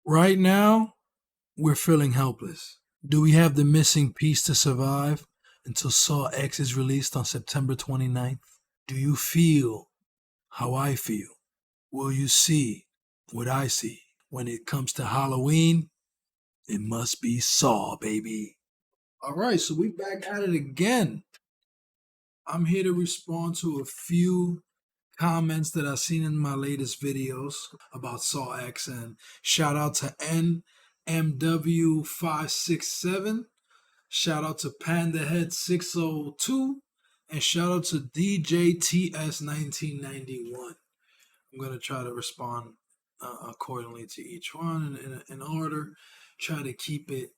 Right now, we're feeling helpless. Do we have the missing piece to survive until Saw X is released on September 29th? Do you feel how I feel? Will you see what I see? When it comes to Halloween, it must be Saw, baby. All right, so we back at it again. I'm here to respond to a few comments that I've seen in my latest videos about Saw X, and shout out to NMW567, shout out to PandaHead602, and shout out to DJTS1991. I'm gonna try to respond accordingly to each one in order. Try to keep it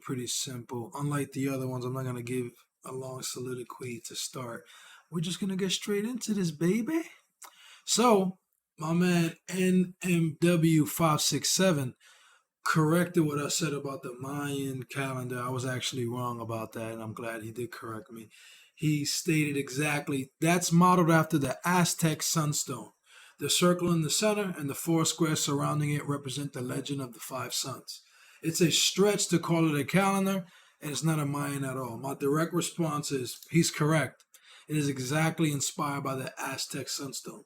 pretty simple. Unlike the other ones, I'm not gonna give a long soliloquy to start. We're just gonna get straight into this, baby. So, my man NMW567 corrected what I said about the Mayan calendar. I was actually wrong about that, and I'm glad he did correct me. He stated exactly that's modeled after the Aztec sunstone. The circle in the center and the four squares surrounding it represent the legend of the five suns. It's a stretch to call it a calendar, and it's not a Mayan at all. My direct response is he's correct. It is exactly inspired by the Aztec sunstone.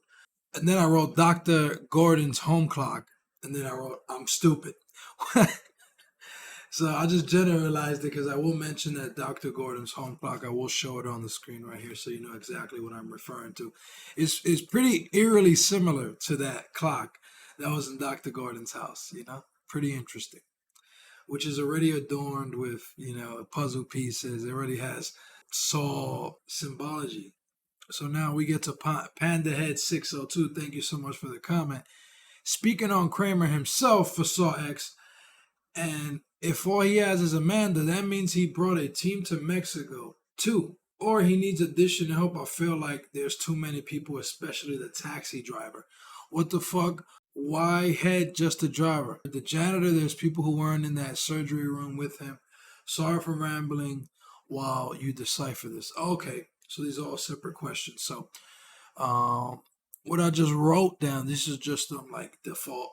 And then I wrote Dr. Gordon's home clock. And then I wrote, I'm stupid. So I just generalized it because I will mention that Dr. Gordon's home clock. I will show it on the screen right here so you know exactly what I'm referring to. It's pretty eerily similar to that clock that was in Dr. Gordon's house, you know? Pretty interesting. Which is already adorned with, puzzle pieces. It already has saw symbology. So now we get to PandaHead602. Thank you so much for the comment. Speaking on Kramer himself for Saw X, and if all he has is Amanda, that means he brought a team to Mexico too. Or he needs additional help. I feel like there's too many people, especially the taxi driver. What the fuck? Why head just the driver? The janitor, there's people who weren't in that surgery room with him. Sorry for rambling while you decipher this. Okay, so these are all separate questions. So, um, what I just wrote down, this is just like default.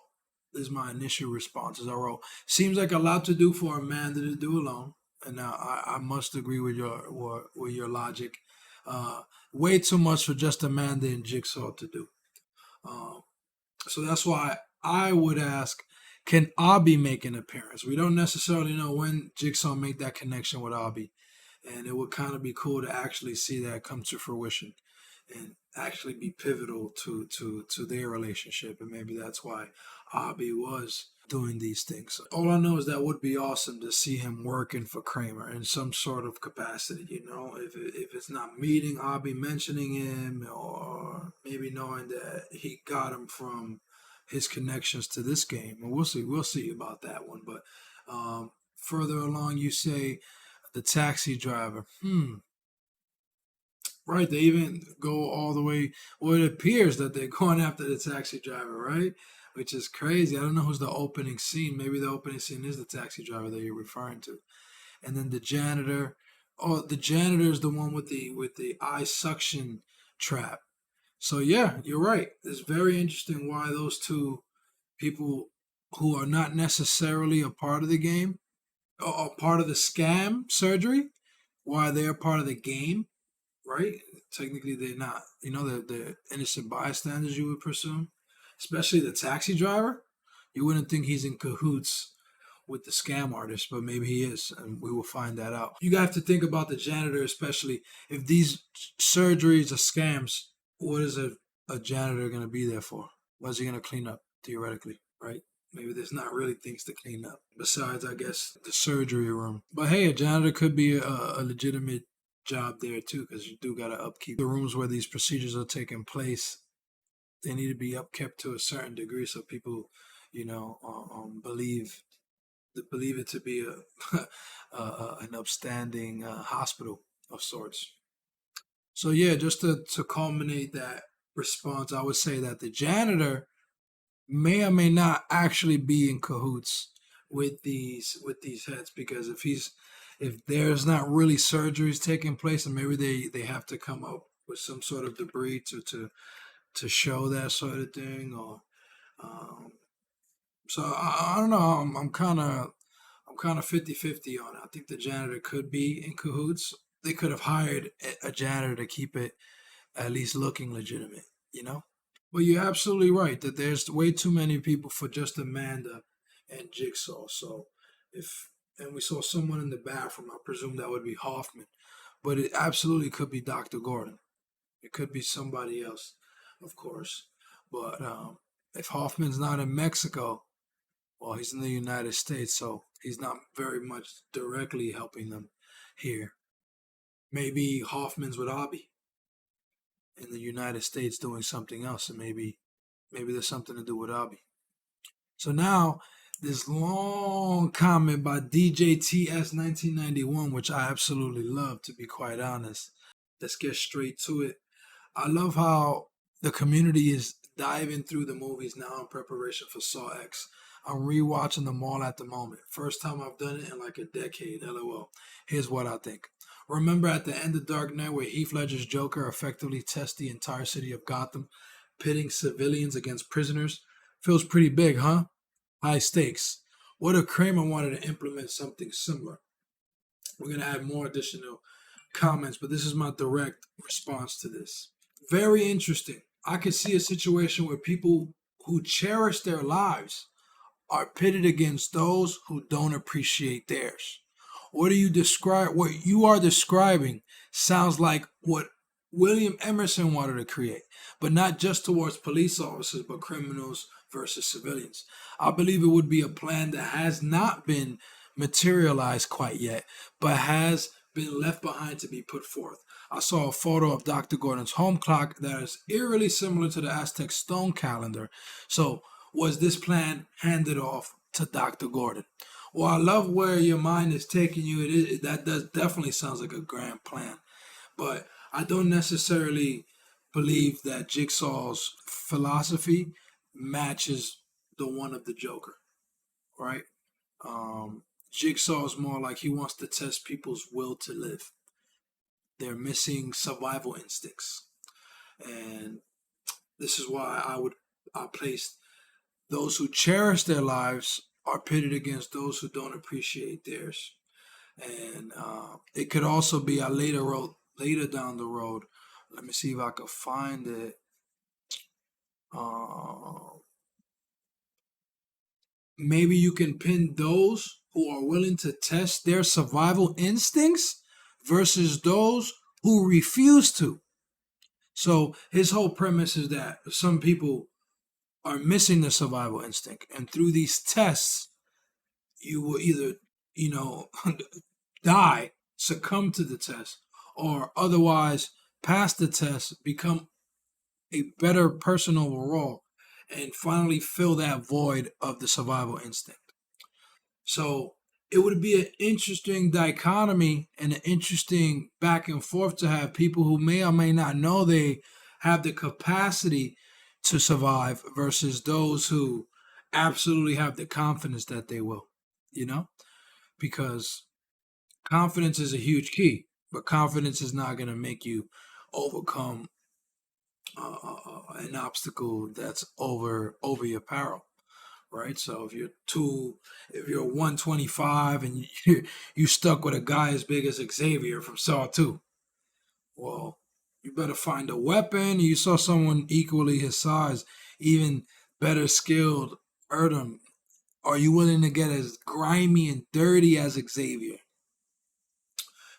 This is my initial responses. I wrote, seems like a lot to do for Amanda to do alone. And now I must agree with your logic. Uh, Way too much for just Amanda and Jigsaw to do. Uh, so that's why I would ask, can Abby make an appearance? We don't necessarily know when Jigsaw made that connection with Abby, and it would kind of be cool to actually see that come to fruition and actually be pivotal to their relationship. And maybe that's why Abby was doing these things. All I know is that would be awesome to see him working for Kramer in some sort of capacity. If it's not meeting Abby, mentioning him, or maybe knowing that he got him from his connections to this game. And we'll see about that one. But further along, you say the taxi driver. Right, they even go all the way. Well, it appears that they're going after the taxi driver, right? Which is crazy. I don't know who's the opening scene. Maybe the opening scene is the taxi driver that you're referring to. And then the janitor. Oh, the janitor is the one with the eye suction trap. So yeah, you're right. It's very interesting why those two people who are not necessarily a part of the game or part of the scam surgery, why they're part of the game, right? Technically, they're not. They're innocent bystanders, you would presume. Especially the taxi driver. You wouldn't think he's in cahoots with the scam artist, but maybe he is, and we will find that out. You have to think about the janitor, especially if these surgeries are scams. What is a janitor going to be there for? What is he going to clean up, theoretically, right? Maybe there's not really things to clean up besides, I guess, the surgery room. But hey, a janitor could be a legitimate job there too, because you do got to upkeep the rooms where these procedures are taking place. They need to be upkept to a certain degree so people, believe it to be an upstanding hospital of sorts. So yeah, just to culminate that response, I would say that the janitor may or may not actually be in cahoots with these heads, because if there's not really surgeries taking place, and maybe they have to come up with some sort of debris to show that sort of thing, or um, So I don't know. I'm kind of 50-50 on it. I think the janitor could be in cahoots. They could have hired a janitor to keep it at least looking legitimate, you know? Well, you're absolutely right that there's way too many people for just Amanda and Jigsaw. So if and we saw someone in the bathroom, I presume that would be Hoffman. But it absolutely could be Dr. Gordon. It could be somebody else, of course. But if Hoffman's not in Mexico, well, he's in the United States, so he's not very much directly helping them here. Maybe Hoffman's with Abby in the United States doing something else, and maybe there's something to do with Abby. So now this long comment by DJTS 1991, which I absolutely love, to be quite honest. Let's get straight to it. I love how the community is diving through the movies now in preparation for Saw X. I'm rewatching them all at the moment. First time I've done it in like a decade. LOL. Here's what I think. Remember at the end of Dark Knight where Heath Ledger's Joker effectively tests the entire city of Gotham, pitting civilians against prisoners? Feels pretty big, huh? High stakes. What if Kramer wanted to implement something similar? We're going to add more additional comments, but this is my direct response to this. Very interesting. I could see a situation where people who cherish their lives are pitted against those who don't appreciate theirs. What you are describing sounds like what William Emerson wanted to create, but not just towards police officers, but criminals versus civilians. I believe it would be a plan that has not been materialized quite yet, but has been left behind to be put forth. I saw a photo of Dr. Gordon's home clock that is eerily similar to the Aztec stone calendar. So, was this plan handed off to Dr. Gordon? Well, I love where your mind is taking you. That does definitely sounds like a grand plan, but I don't necessarily believe that Jigsaw's philosophy matches the one of the Joker. Right? Jigsaw is more like he wants to test people's will to live. They're missing survival instincts, and this is why I place those who cherish their lives are pitted against those who don't appreciate theirs. And it could also be I later down the road. Let me see if I could find it. Uh, Maybe you can pin those who are willing to test their survival instincts versus those who refuse to. So his whole premise is that some people are missing the survival instinct, and through these tests, you will either, you know, die, succumb to the test, or otherwise pass the test, become a better person overall, and finally fill that void of the survival instinct. So it would be an interesting dichotomy and an interesting back and forth to have people who may or may not know they have the capacity to survive versus those who absolutely have the confidence that they will, you know? Because confidence is a huge key, but confidence is not going to make you overcome an obstacle that's over your peril, right? So if you're 125 and you stuck with a guy as big as Xavier from Saw 2, well, you better find a weapon. You saw someone equally his size, even better skilled, Erdem. Are you willing to get as grimy and dirty as Xavier?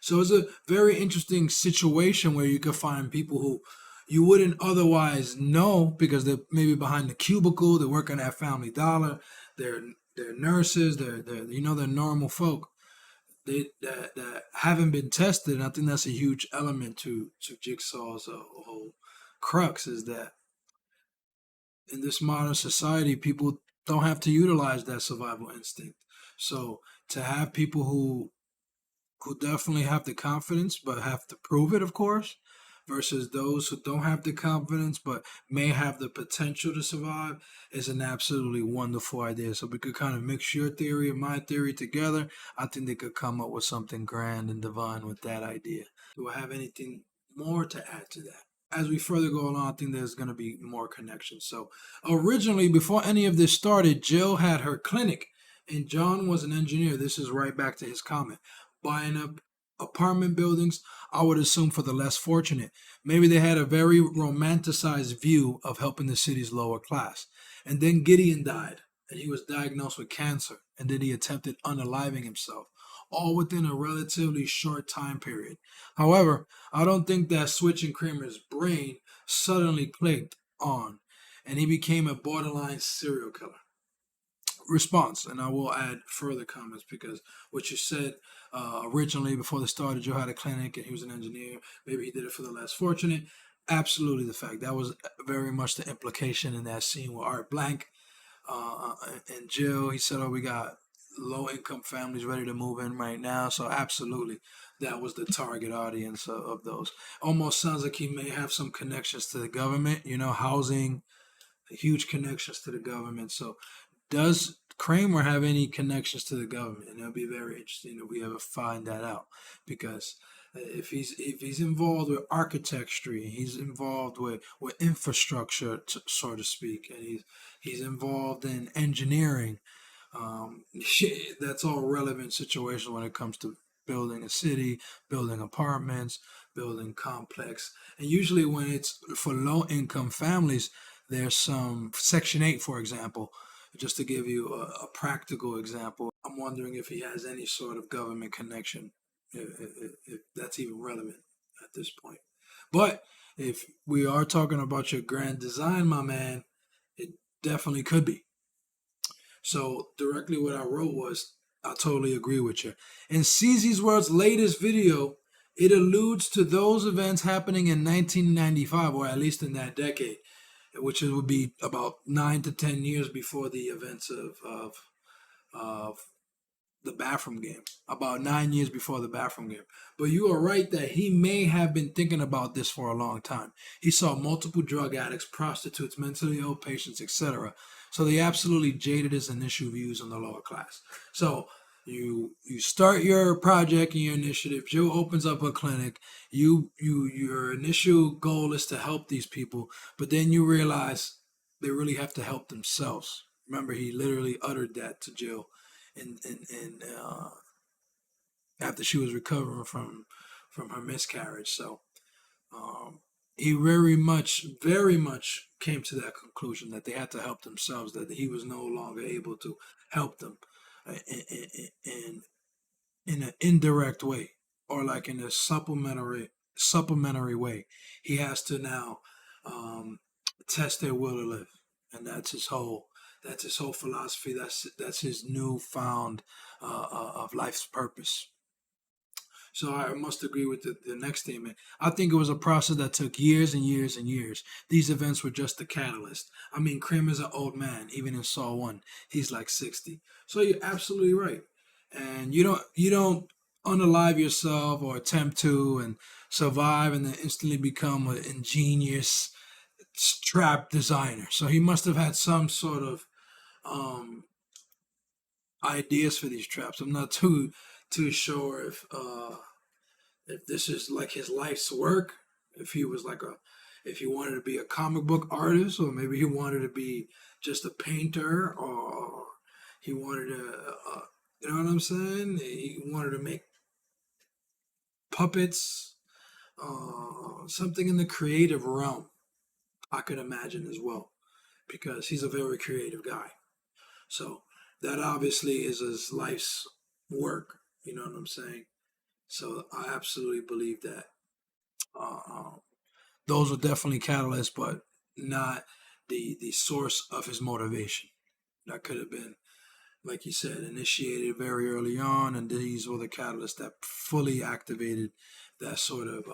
So it's a very interesting situation where you could find people who you wouldn't otherwise know because they're maybe behind the cubicle, they're working at Family Dollar, they're nurses, they're normal folk. That haven't been tested, and I think that's a huge element to Jigsaw's whole crux is that in this modern society, people don't have to utilize that survival instinct. So to have people who definitely have the confidence but have to prove it, of course, versus those who don't have the confidence but may have the potential to survive is an absolutely wonderful idea. So we could kind of mix your theory and my theory together. I think they could come up with something grand and divine with that idea. Do I have anything more to add to that? as we further go along, I think there's going to be more connections. So originally, before any of this started, Jill had her clinic, and John was an engineer. This is right back to his comment. Buying up apartment buildings, I would assume for the less fortunate. Maybe they had a very romanticized view of helping the city's lower class. And then Gideon died, and he was diagnosed with cancer, and then he attempted unaliving himself, all within a relatively short time period. However, I don't think that switch in Kramer's brain suddenly clicked on, and he became a borderline serial killer. Response, and I will add further comments because what you said originally before the start, Joe had a clinic and he was an engineer. Maybe he did it for the less fortunate. Absolutely, the fact that was very much the implication in that scene with Art Blank and Jill. He said, "Oh, we got low income families ready to move in right now." So absolutely, that was the target audience of those. Almost sounds like he may have some connections to the government. Housing, huge connections to the government. So does Kramer have any connections to the government? And it'll be very interesting if we ever find that out, because if he's involved with architecture, he's involved with infrastructure, so to speak, and he's involved in engineering. That's all relevant situations when it comes to building a city, building apartments, building complex. And usually when it's for low income families, there's some Section 8, for example. Just to give you a practical example, I'm wondering if he has any sort of government connection, if that's even relevant at this point. But if we are talking about your grand design, my man, it definitely could be. So directly what I wrote was, I totally agree with you. In CZ's World's latest video, it alludes to those events happening in 1995, or at least in that decade, which would be about 9 to 10 years before the events of the bathroom game. About 9 years before the bathroom game. But you are right that he may have been thinking about this for a long time. He saw multiple drug addicts, prostitutes, mentally ill patients, etc. So they absolutely jaded his initial views on the lower class. So you start your project and your initiative. Joe opens up a clinic. Your initial goal is to help these people, but then you realize they really have to help themselves. Remember, he literally uttered that to Jill, and after she was recovering from her miscarriage. So he very much came to that conclusion that they had to help themselves, that he was no longer able to help them in an indirect way, or like in a supplementary way. He has to now test their will to live, and that's his whole philosophy. That's his newfound of life's purpose. So I must agree with the next statement. I think it was a process that took years and years and years. These events were just the catalyst. I mean, Kramer's an old man. Even in Saw 1, he's like 60. So you're absolutely right. And you don't unalive yourself or attempt to and survive and then instantly become an ingenious trap designer. So he must have had some sort of ideas for these traps. I'm not too sure if this is like his life's work, if he was if he wanted to be a comic book artist, or maybe he wanted to be just a painter, or he wanted to, you know what I'm saying? He wanted to make puppets, something in the creative realm, I could imagine as well, because he's a very creative guy. So that obviously is his life's work. You know what I'm saying? So I absolutely believe that those were definitely catalysts, but not the source of his motivation. That could have been, like you said, initiated very early on, and these were the catalysts that fully activated that sort of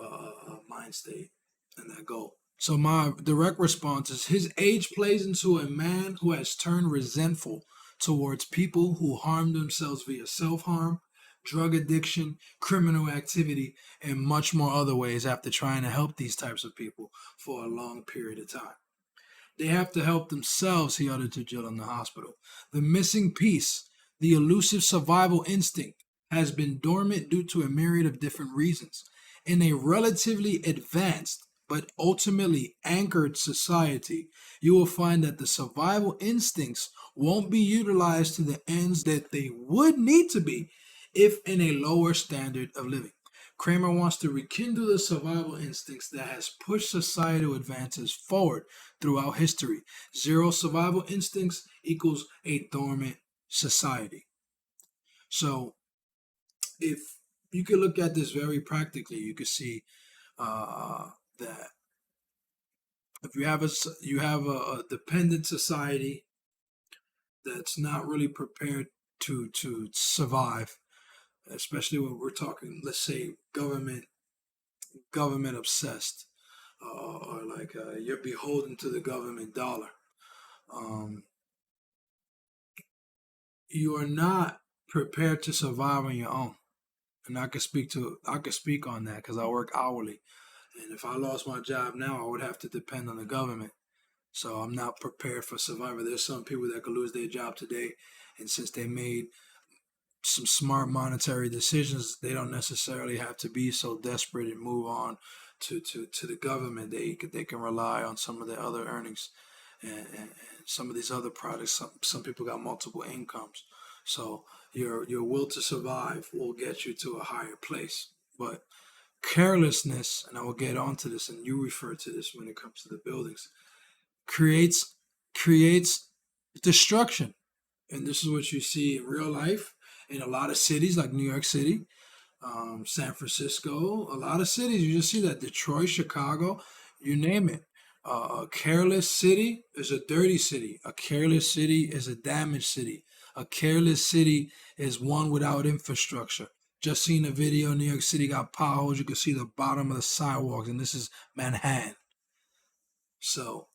mind state and that goal. So my direct response is, his age plays into a man who has turned resentful towards people who harm themselves via self-harm, drug addiction, criminal activity, and much more other ways after trying to help these types of people for a long period of time. They have to help themselves, he uttered to Jill in the hospital. The missing piece, the elusive survival instinct, has been dormant due to a myriad of different reasons. In a relatively advanced but ultimately anchored society, you will find that the survival instincts won't be utilized to the ends that they would need to be if in a lower standard of living. Kramer wants to rekindle the survival instincts that has pushed societal advances forward throughout history. Zero survival instincts equals a dormant society. So if you could look at this very practically, you could see that if you have a dependent society that's not really prepared to survive, especially when we're talking, let's say, government obsessed, or like you're beholden to the government dollar. Um, you are not prepared to survive on your own, and I could speak on that because I work hourly, and if I lost my job now, I would have to depend on the government. So I'm not prepared for survival. There's some people that could lose their job today, and since they made some smart monetary decisions, they don't necessarily have to be so desperate and move on to the government. They can rely on some of their other earnings and some of these other products. Some people got multiple incomes, so your will to survive will get you to a higher place. But carelessness, and I will get onto this, and you refer to this when it comes to the buildings, creates creates destruction, and this is what you see in real life in a lot of cities like New York City, San Francisco, a lot of cities. You just see that Detroit, Chicago, you name it. A careless city is a dirty city. A careless city is a damaged city. A careless city is one without infrastructure. Just seen a video. New York City got potholes. You can see the bottom of the sidewalks, and this is Manhattan. So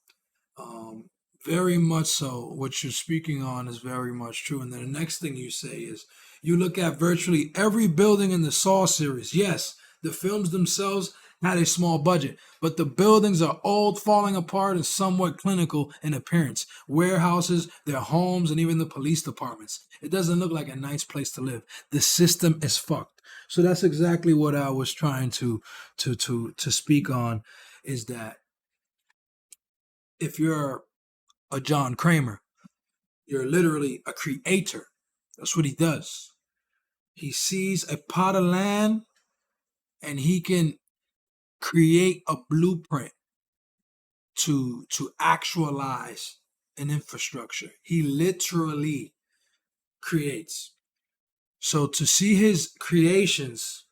um, very much so. What you're speaking on is very much true. And then the next thing you say is you look at virtually every building in the Saw series. Yes, the films themselves had a small budget, but the buildings are old, falling apart, and somewhat clinical in appearance. Warehouses, their homes, and even the police departments. It doesn't look like a nice place to live. The system is fucked. So that's exactly what I was trying to speak on, is that if you're a John Kramer, you're literally a creator. That's what he does. He sees a pot of land and he can create a blueprint to actualize an infrastructure. He literally creates. So to see his creations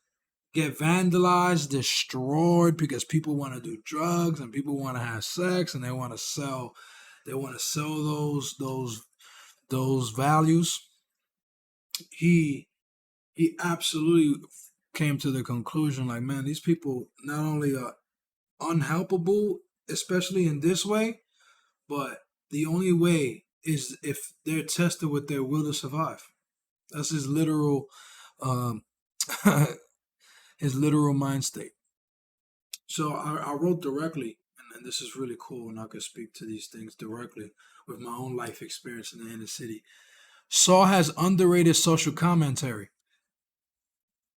get vandalized, destroyed because people want to do drugs and people want to have sex and they want to sell those values. He absolutely came to the conclusion like, man, these people not only are unhelpable, especially in this way, but the only way is if they're tested with their will to survive. That's um, his literal mind state. So I wrote directly, and this is really cool, and I could speak to these things directly with my own life experience in the inner city. Saw has underrated social commentary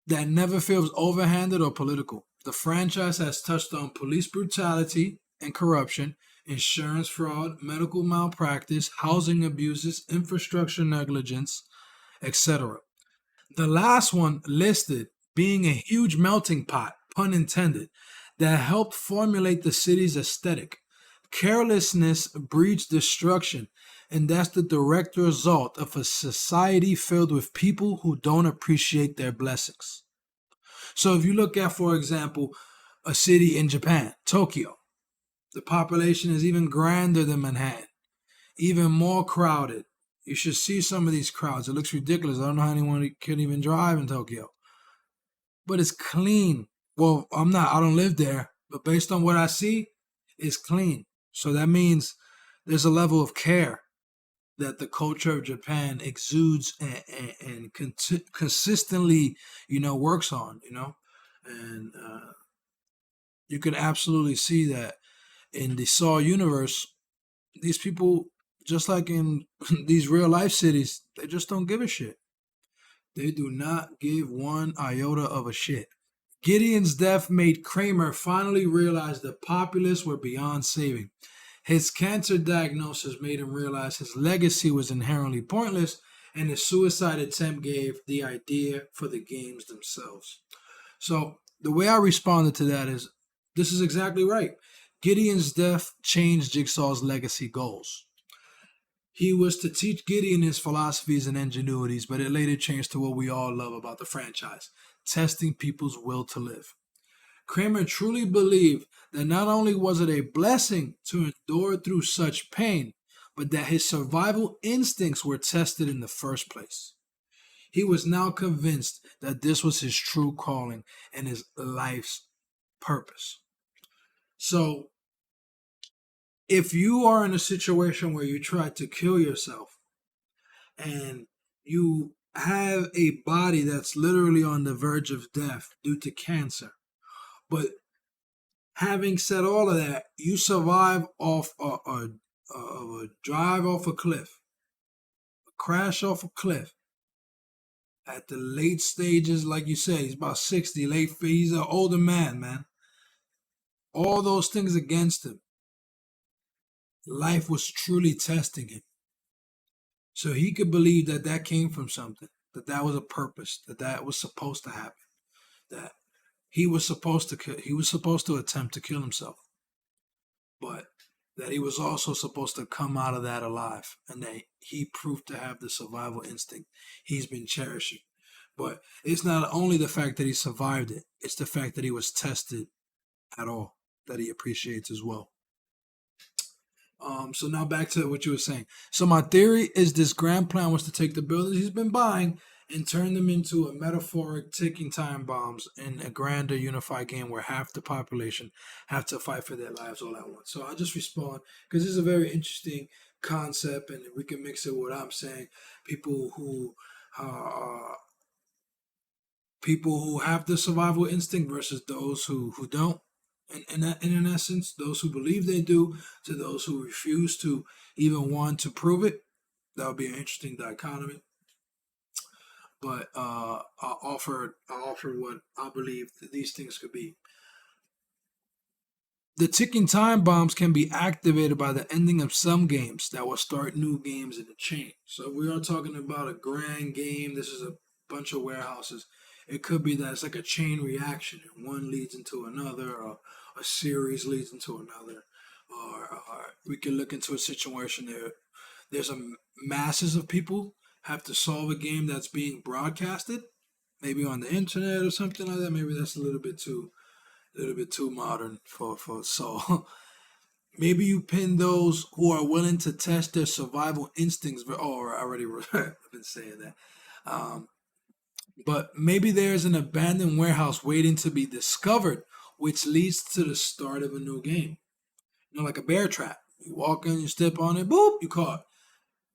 that never feels overhanded or political. The franchise has touched on police brutality and corruption, insurance fraud, medical malpractice, housing abuses, infrastructure negligence, etc. The last one listed being a huge melting pot, pun intended, that helped formulate the city's aesthetic. Carelessness breeds destruction, and that's the direct result of a society filled with people who don't appreciate their blessings. So if you look at, for example, a city in Japan, Tokyo, the population is even grander than Manhattan, even more crowded. You should see some of these crowds. It looks ridiculous. I don't know how anyone can even drive in Tokyo. But it's clean. Well, I don't live there, but based on what I see, it's clean. So that means there's a level of care that the culture of Japan exudes and consistently, works on, and you can absolutely see that in the Saw universe, these people, just like in these real life cities, they just don't give a shit. They do not give one iota of a shit. Gideon's death made Kramer finally realize the populace were beyond saving. His cancer diagnosis made him realize his legacy was inherently pointless, and his suicide attempt gave the idea for the games themselves. So, the way I responded to that is this is exactly right. Gideon's death changed Jigsaw's legacy goals. He was to teach Gideon his philosophies and ingenuities, but it later changed to what we all love about the franchise, testing people's will to live. Kramer truly believed that not only was it a blessing to endure through such pain, but that his survival instincts were tested in the first place. He was now convinced that this was his true calling and his life's purpose. So, if you are in a situation where you try to kill yourself and you have a body that's literally on the verge of death due to cancer, but having said all of that, you survive off a drive off a cliff, a crash off a cliff at the late stages, like you said, he's about 60, he's an older man. All those things against him. Life was truly testing him. So he could believe that that came from something, that that was a purpose, that that was supposed to happen, that he was supposed to attempt to kill himself, but that he was also supposed to come out of that alive, and that he proved to have the survival instinct he's been cherishing. But it's not only the fact that he survived it, it's the fact that he was tested at all that he appreciates as well. So now back to what you were saying. So my theory is this grand plan was to take the buildings he's been buying and turn them into a metaphoric ticking time bombs in a grander unified game where half the population have to fight for their lives all at once. So I'll just respond because this is a very interesting concept, and we can mix it with what I'm saying. People who have the survival instinct versus those who don't. And in essence, those who believe they do to those who refuse to even want to prove it. That would be an interesting dichotomy. But I offer what I believe that these things could be. The ticking time bombs can be activated by the ending of some games that will start new games in the chain. So we are talking about a grand game. This is a bunch of warehouses. It could be that it's like a chain reaction, and one leads into another, or a series leads into another, or we can look into a situation there's masses of people have to solve a game that's being broadcasted, maybe on the internet or something like that. Maybe that's a little bit too modern for so. Maybe you pin those who are willing to test their survival instincts. Oh, I already I've been saying that. But maybe there's an abandoned warehouse waiting to be discovered, which leads to the start of a new game. You know, like a bear trap. You walk in, you step on it, boop, you caught.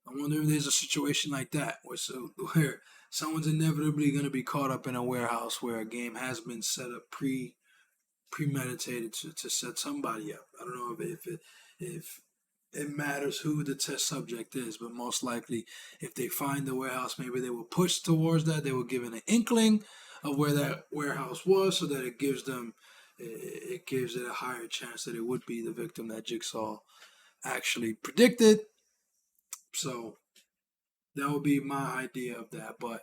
I wonder if there's a situation like that where someone's inevitably going to be caught up in a warehouse where a game has been set up premeditated to set somebody up. I don't know if it matters who the test subject is, but most likely, if they find the warehouse, maybe they will push towards that. They will give an inkling of where that warehouse was, so that it gives it a higher chance that it would be the victim that Jigsaw actually predicted. So that would be my idea of that. But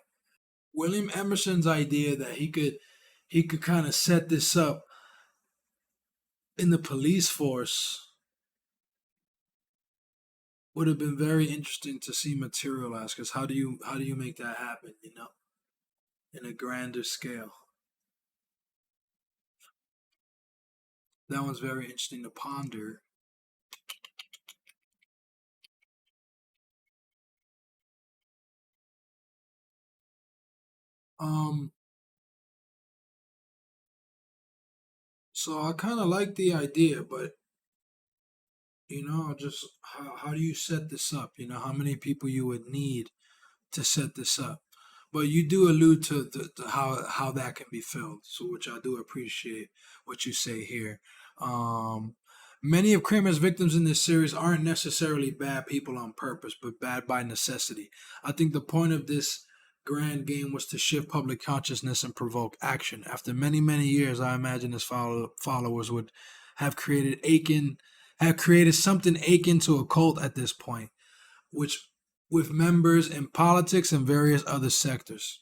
William Emerson's idea that he could kind of set this up in the police force would have been very interesting to see materialize, because how do you make that happen, in a grander scale? That one's very interesting to ponder. So I kind of like the idea, but just how do you set this up? How many people you would need to set this up? But you do allude to how that can be filled, so which I do appreciate what you say here. Many of Kramer's victims in this series aren't necessarily bad people on purpose, but bad by necessity. I think the point of this grand game was to shift public consciousness and provoke action. After many, many years, I imagine his followers would have created something akin to a cult at this point, which with members in politics and various other sectors.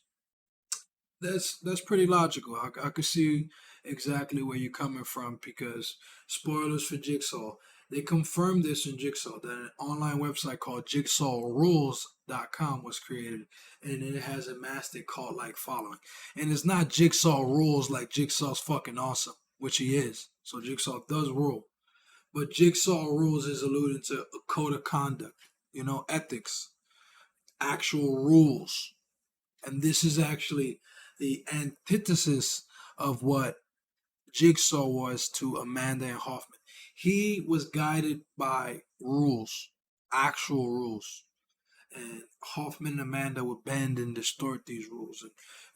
That's pretty logical. I could see exactly where you're coming from because spoilers for Jigsaw. They confirmed this in Jigsaw that an online website called JigsawRules.com was created and it has amassed a cult like following. And it's not Jigsaw rules like Jigsaw's fucking awesome, which he is. So Jigsaw does rule. But Jigsaw rules is alluding to a code of conduct, ethics, actual rules. And this is actually the antithesis of what Jigsaw was to Amanda and Hoffman. He was guided by rules, actual rules. And Hoffman and Amanda would bend and distort these rules. And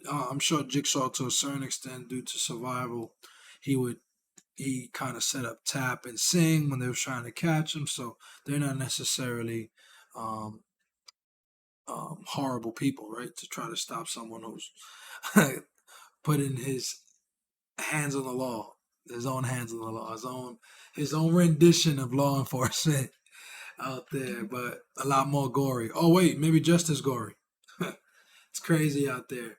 I'm sure Jigsaw, to a certain extent, due to survival, he kind of set up tap and sing when they were trying to catch him. So they're not necessarily um, horrible people, right? To try to stop someone who's putting his hands on the law, his own hands on the law, his own rendition of law enforcement out there, but a lot more gory. Oh wait, maybe just as gory. It's crazy out there.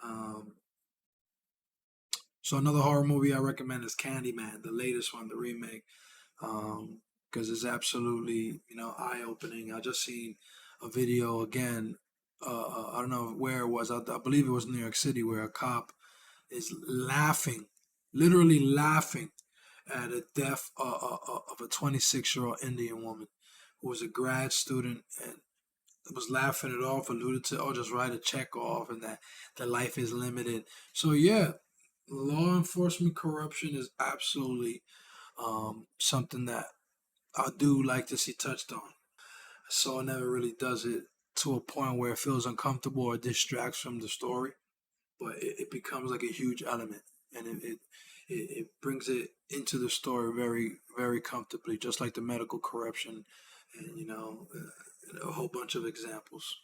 Um, so another horror movie I recommend is Candyman, the latest one, the remake, because it's absolutely eye opening. I just seen a video again. I don't know where it was. I believe it was New York City, where a cop is laughing, literally laughing at the death of a 26-year-old Indian woman who was a grad student and was laughing it off, alluded to, oh, just write a check off and that the life is limited. So yeah, law enforcement corruption is absolutely something that I do like to see touched on. So it never really does it to a point where it feels uncomfortable or distracts from the story, but it becomes like a huge element, and it brings it into the story very, very comfortably, just like the medical corruption, and a whole bunch of examples.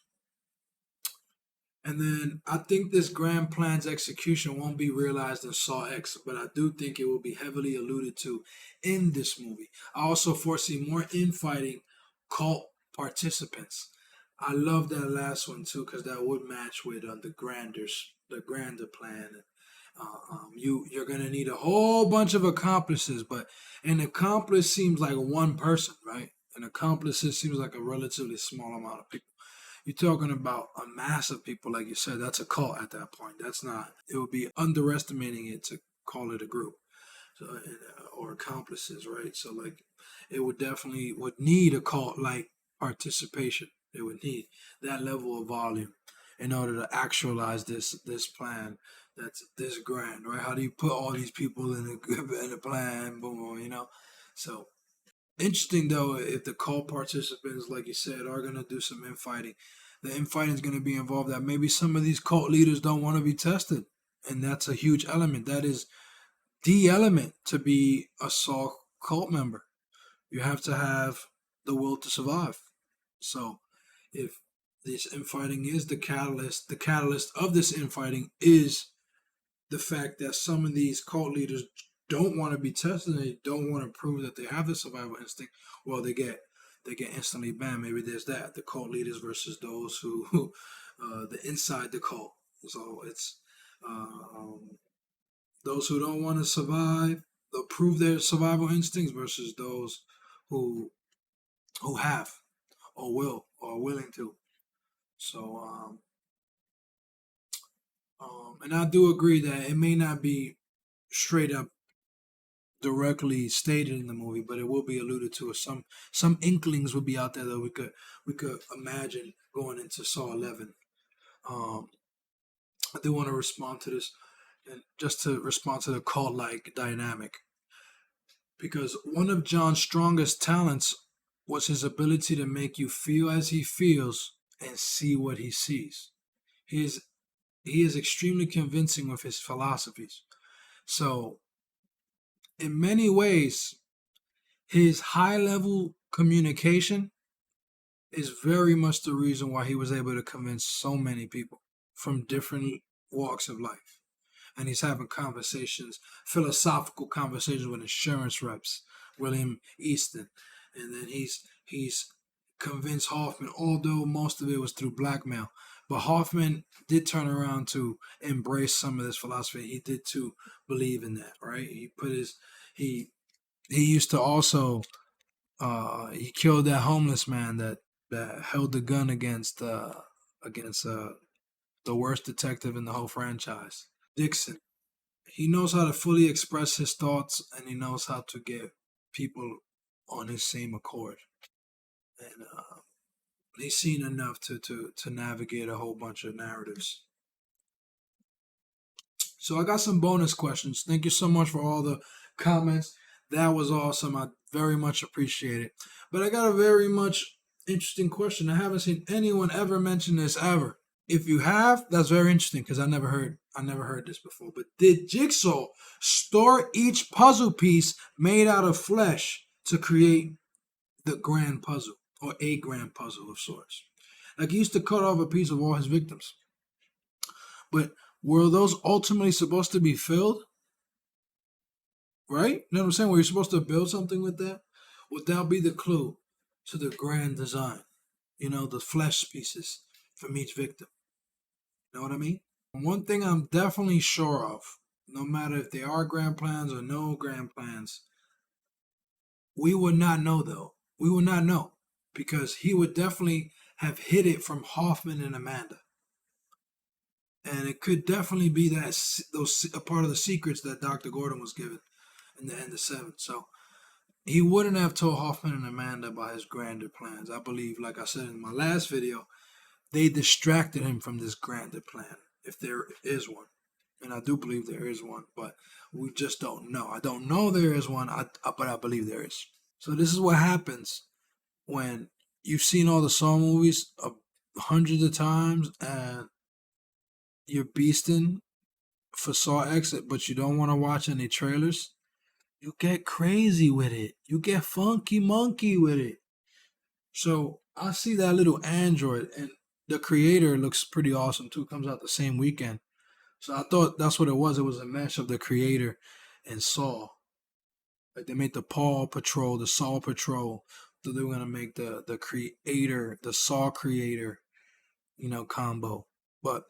And then I think this grand plan's execution won't be realized in Saw X, but I do think it will be heavily alluded to in this movie. I also foresee more infighting cult participants. I love that last one too because that would match with the grander plan. You're gonna need a whole bunch of accomplices, but an accomplice seems like one person, right? An accomplice seems like a relatively small amount of people. You're talking about a mass of people, like you said. That's a cult at that point. That's not. It would be underestimating it to call it a group, so or accomplices, right? So like, it would definitely would need a cult like participation. It would need that level of volume in order to actualize this plan that's this grand, right? How do you put all these people in a plan? Boom, boom. So interesting though, if the call participants, like you said, are gonna do some infighting, the infighting is gonna be involved. That maybe some of these cult leaders don't want to be tested, and that's a huge element. That is the element to be a Saw cult member. You have to have the will to survive. So, if this infighting is the catalyst of this infighting is the fact that some of these cult leaders don't want to be tested and they don't want to prove that they have the survival instinct, well, they get instantly banned. Maybe there's that, the cult leaders versus those who the inside the cult. So it's those who don't want to survive, they'll prove their survival instincts versus those who have or will or are willing to. So and I do agree that it may not be straight up directly stated in the movie, but it will be alluded to. Or some inklings would be out there that we could imagine going into Saw 11. Um, I do want to respond to this, and just to respond to the cult like dynamic, because one of John's strongest talents was his ability to make you feel as he feels and see what he sees. He is he is extremely convincing with his philosophies. So in many ways, his high level communication is very much the reason why he was able to convince so many people. from different walks of life. And he's having conversations, philosophical conversations with insurance reps, William Easton. And then he's convinced Hoffman, although most of it was through blackmail. But Hoffman did turn around to embrace some of this philosophy. He did too believe in that, right? He he used to also he killed that homeless man that held the gun against the worst detective in the whole franchise, Dixon. He knows how to fully express his thoughts, and he knows how to get people on his same accord. And he's seen enough to navigate a whole bunch of narratives. So I got some bonus questions. Thank you so much for all the comments. That was awesome. I very much appreciate it. But I got a very much interesting question. I haven't seen anyone ever mention this ever. If you have, that's very interesting because I never heard this before. But did Jigsaw store each puzzle piece made out of flesh to create the grand puzzle or a grand puzzle of sorts? Like he used to cut off a piece of all his victims. But were those ultimately supposed to be filled? Right? You know what I'm saying? Were you supposed to build something with that? Would that be the clue to the grand design? You know, the flesh pieces from each victim. You know what I mean? One thing I'm definitely sure of, no matter if they are grand plans or no grand plans, we would not know though. We would not know because he would definitely have hid it from Hoffman and Amanda. And it could definitely be that those a part of the secrets that Dr. Gordon was given in the end of seven. So he wouldn't have told Hoffman and Amanda about his grander plans. I believe, like I said in my last video, they distracted him from this grander plan, if there is one. And I do believe there is one, but we just don't know. I don't know there is one, but I believe there is. So this is what happens when you've seen all the Saw movies hundreds of times and you're beasting for Saw X, but you don't want to watch any trailers. You get crazy with it. You get funky monkey with it. So I see that little android, and the creator looks pretty awesome too. Comes out the same weekend. So I thought that's what it was. It was a mesh of the creator and Saw. Like they made the Paw Patrol, the Saw Patrol. So they were gonna make the creator, the Saw creator, combo. But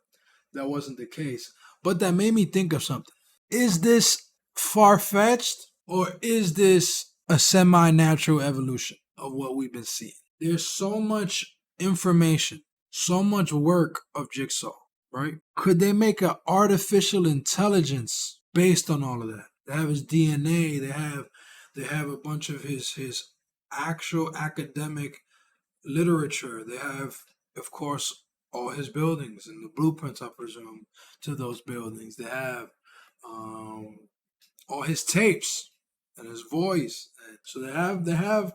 that wasn't the case. But that made me think of something. Is this far fetched or is this a semi natural evolution of what we've been seeing? There's so much information, so much work of Jigsaw, right? Could they make an artificial intelligence based on all of that? They have his DNA, they have a bunch of his actual academic literature. They have, of course, all his buildings and the blueprints, I presume, to those buildings. They have all his tapes and his voice. So they have.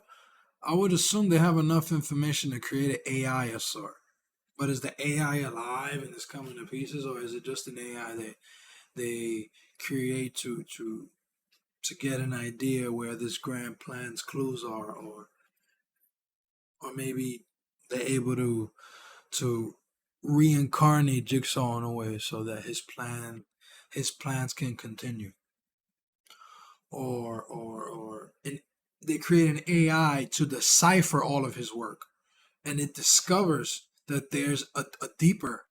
I would assume they have enough information to create an AI of sort. But is the AI alive and it's coming to pieces, or is it just an AI that they create to get an idea where this grand plan's clues are, or maybe they're able to reincarnate Jigsaw in a way so that his plans can continue, or and they create an AI to decipher all of his work, and it discovers that there's a deeper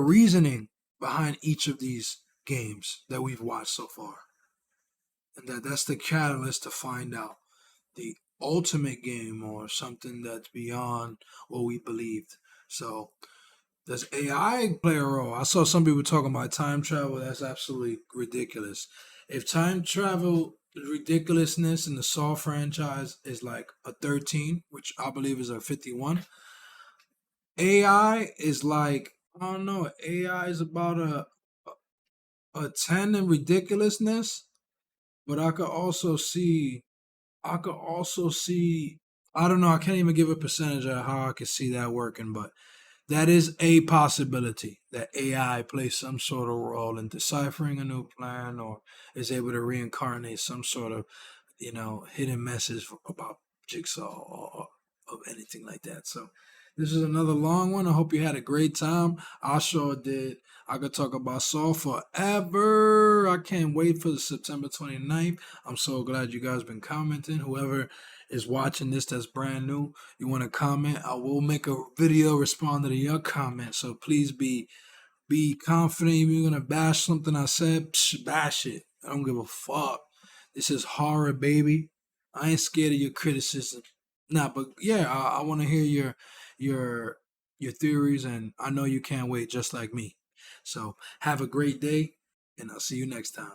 reasoning behind each of these games that we've watched so far, and that's the catalyst to find out the ultimate game or something that's beyond what we believed. So does AI play a role? I saw some people talking about time travel. That's absolutely ridiculous. If time travel ridiculousness in the Saw franchise is like a 13, which I believe is a 51, AI is like, I don't know, AI is about a 10 in ridiculousness, but I could also see I don't know, I can't even give a percentage of how I could see that working, but that is a possibility that AI plays some sort of role in deciphering a new plan or is able to reincarnate some sort of, hidden message about Jigsaw or of anything like that. So This is another long one. I hope you had a great time. I sure did. I could talk about Saul forever. I can't wait for the September 29th. I'm so glad you guys been commenting. Whoever is watching this that's brand new, you want to comment, I will make a video responding to your comment. So please be confident. If you're gonna bash something I said, bash it. I don't give a fuck. This is horror, baby. I ain't scared of your criticism. Nah, but yeah, I want to hear your your theories, and I know you can't wait, just like me. So have a great day, and I'll see you next time.